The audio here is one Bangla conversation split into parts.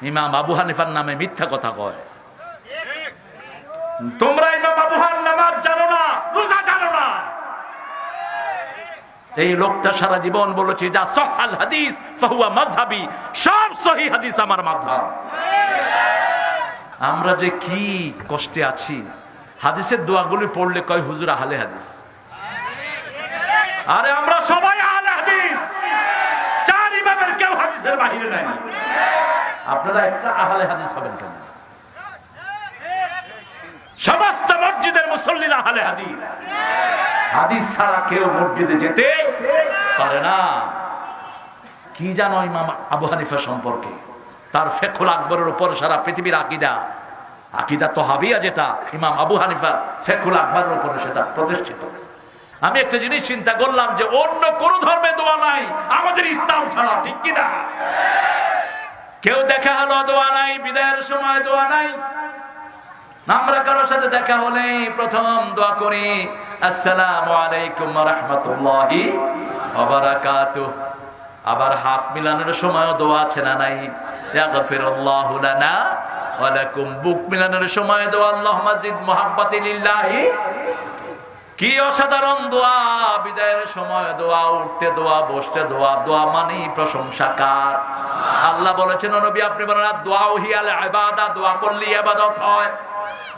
ইমাম আবু হানিফার নামে মিথ্যা কথা কয়। তোমরা ইমাম আবু হানিফার নামাজ জানো না, রোজা জানো না। এই লোকটা সারা জীবন বলেছে যা সহিহ হাদিস ফাহুয়া মাযহাবি, সব সহিহ হাদিস আমার মাযহাব। আমরা যে কি কষ্টে আছি, হাদিসের দোয়াগুলি পড়লে কয় হুজুর আহলে হাদিস। আরে আমরা সবাই আহলে হাদিস, চার ইমামের কেউ হাদিসের বাইরে নাই। আপনারা একটা আহলে হাদিস হবেন কেন? সমস্ত মসজিদের মুসল্লিরা আহলে হাদিস। হাদিস ছাড়া কেউ মসজিদে যেতে পারে না। কি জানো ইমাম আবু হানিফা সম্পর্কে? তার ফিকহুল আকবরের উপর সারা পৃথিবীর আকীদা তহাবিয়া, যেটা ইমাম আবু হানিফা ফিকহুল আকবরের উপর সেটা প্রতিষ্ঠিত। আমি একটা জিনিস চিন্তা করলাম যে অন্য কোন ধর্মে দোয়া নাই আমাদের ইসলাম ছাড়া, ঠিক কিনা? কেউ দেখা হলো দোয়া নাই, বিদায়ের সময় দোয়া নাই। আমরা কারোর সাথে দেখা হলে প্রথম দোয়া করি আসসালামু আলাইকুম ওয়া রাহমাতুল্লাহি ওয়া বারাকাতুহু। আবার হাত মিলানোর সময় দোয়া আছে না নাই? ইয়াগফিরুল্লাহু লানা ওয়া লাকুম। বুক মিলানোর সময় দোয়া আল্লাহুম্মা জিদ মুহাব্বাতি লিল্লাহি। কি অসাধারণ দোয়া! বিদায়ের সময় দোয়া, উঠতে দোয়া, বসতে দোয়া। দোয়া মানে প্রশংসা কার? আল্লাহ বলেছেন নবী আপনি বলেন দোয়া হিয়াল ইবাদা, দোয়া করলে ইবাদত হয়।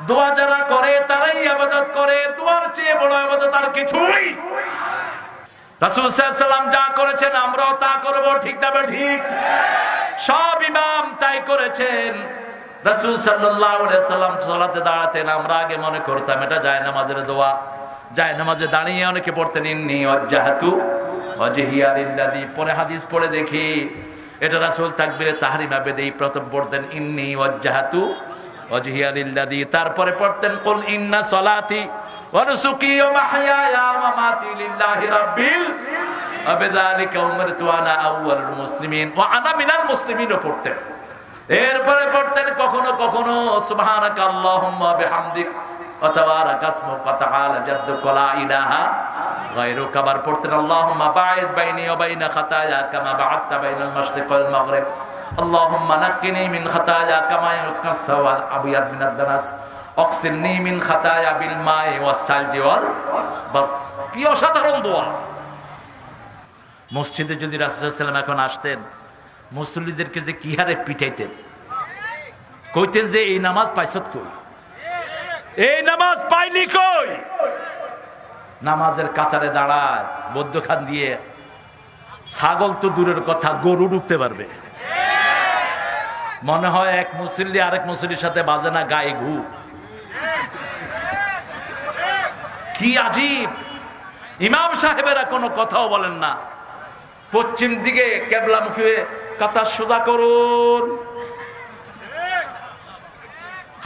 দোয়া যারা করে তারাই ইবাদত করে, দোয়ার চেয়ে বড় ইবাদত আর কিছুই। রাসূল সাল্লাল্লাহু আলাইহি ওয়াসাল্লাম যা করেছেন আমরাও তা করব, ঠিক না ঠিক? সব ইমাম তাই করেছেন। রাসূল সাল্লাল্লাহু আলাইহি ওয়াসাল্লাম সালাতে দাঁড়াতেন, আমরা আগে মনে করতাম এটা জায়নামাজের দোয়া। জায়নামাজে দাঁড়িয়ে অনেকে পড়তেন ইন্নী ওয়াজ্জাহতু ওয়াজহিয়া লিল্লাযী। পরে হাদিস পড়ে দেখি এটা রাসূল তাকবীরে তাহরিমা বেদেই প্রথম পড়তেন ইন্নী ওয়াজ্জাহতু ওয়াজহিয়া লিল্লাযী। তারপরে পড়তেন কুল ইন্না সলাতি ওয়া নুসুকি ওয়া মাহইয়ায়া ওয়া মামাতি লিল্লাহি রাব্বিল ওয়া বিযালিকা উমিরতু আনা আউয়ালুল মুসলিমিন ওয়া আনা মিনাল মুসলিমিনও পড়তেন। এরপরে পড়তেন কখনো কখনো সুবহানাকা আল্লাহুম্মা বিহামদিক ওয়া তাবারাকা ইসমুকা ওয়া তাআলা জাদ্দুকা লা ইলাহা গায়রুকা। আবার পড়তেন আল্লাহুম্মা বা'id বাইনি ওয়া বাইনা খাতায়া কামা বা'adta বাইনাল মাশরিক ওয়াল মাগরিব। আল্লাহুম্মা নাক্কিনি মিন খাতায়া কামা ইউনকাস সাওয়াল আবিয়াদ মিনাদ দানাস ওয়াগসিলনি মিন খাতায়া বিল মা'i ওয়াস সালজি ওয়াল বারদ। কি অসাধারণ দোয়া! মসজিদে যদি রাসূল সাল্লাল্লাহু আলাইহি ওয়াসাল্লাম এখন আসতেন, মুসল্লিদেরকে যে কি হারে পিটাইতেন, কইতেন যে এই নামাজ পাইছত কই, এই নামাজ পাইলি কই? নামাজের কাতারে দাঁড়ায় মধ্যখান দিয়ে ছাগল তো দূরের কথা, গরু ঢুকতে পারবে। মনে হয় এক মুসল্লি আরেক মুসল্লির সাথে বাজে না গায়ে ঘু। কি আজীব! ইমাম সাহেবেরা কোনো কথাও বলেন না। পশ্চিম দিকে কেবলামুখী হয়ে কাতার সোজা করুন,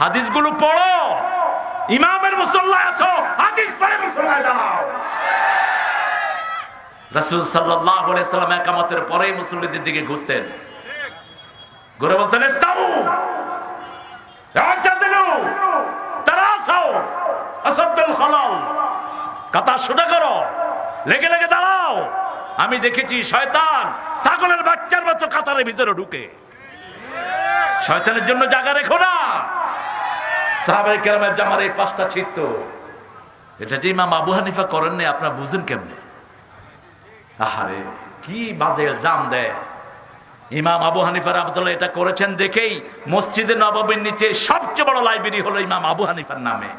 হাদিসগুলো পড়ো। ইমামের মুসল্লায় আছো, হাদিস পড়ে মুসল্লায় দাঁড়াও। রাসূল সাল্লাল্লাহু আলাইহি ওয়াসাল্লাম ইকামতের পরেই মুসল্লিদের দিকে ঘুরতেন, ঘুরে বলতেন ইস্তাউ ইআতাদিলু তারাসাউ আসাদুল খালাল। কাতার সোজা করো, লেগে লেগে দাঁড়াও। আমি দেখেছি শয়তান ছাগলের বাচ্চার মতো কাতারের ভিতরে ঢুকে। শয়তানের জন্য জায়গা রেখো না। সাহাবায়ে কেরামের জামার এই পাঁচটা ছিটত, এটা যে ইমাম আবু হানিফা করেন না, আপনারা বুঝেন কেমনে? আহারে কি বাজে জাম দেয়! ইমাম আবু হানিফা রাহমাতুল্লাহ এটা করেছেন দেখেই মসজিদে নববীর নিচে সবচেয়ে বড় লাইব্রেরি হলো ইমাম আবু হানিফার নামে।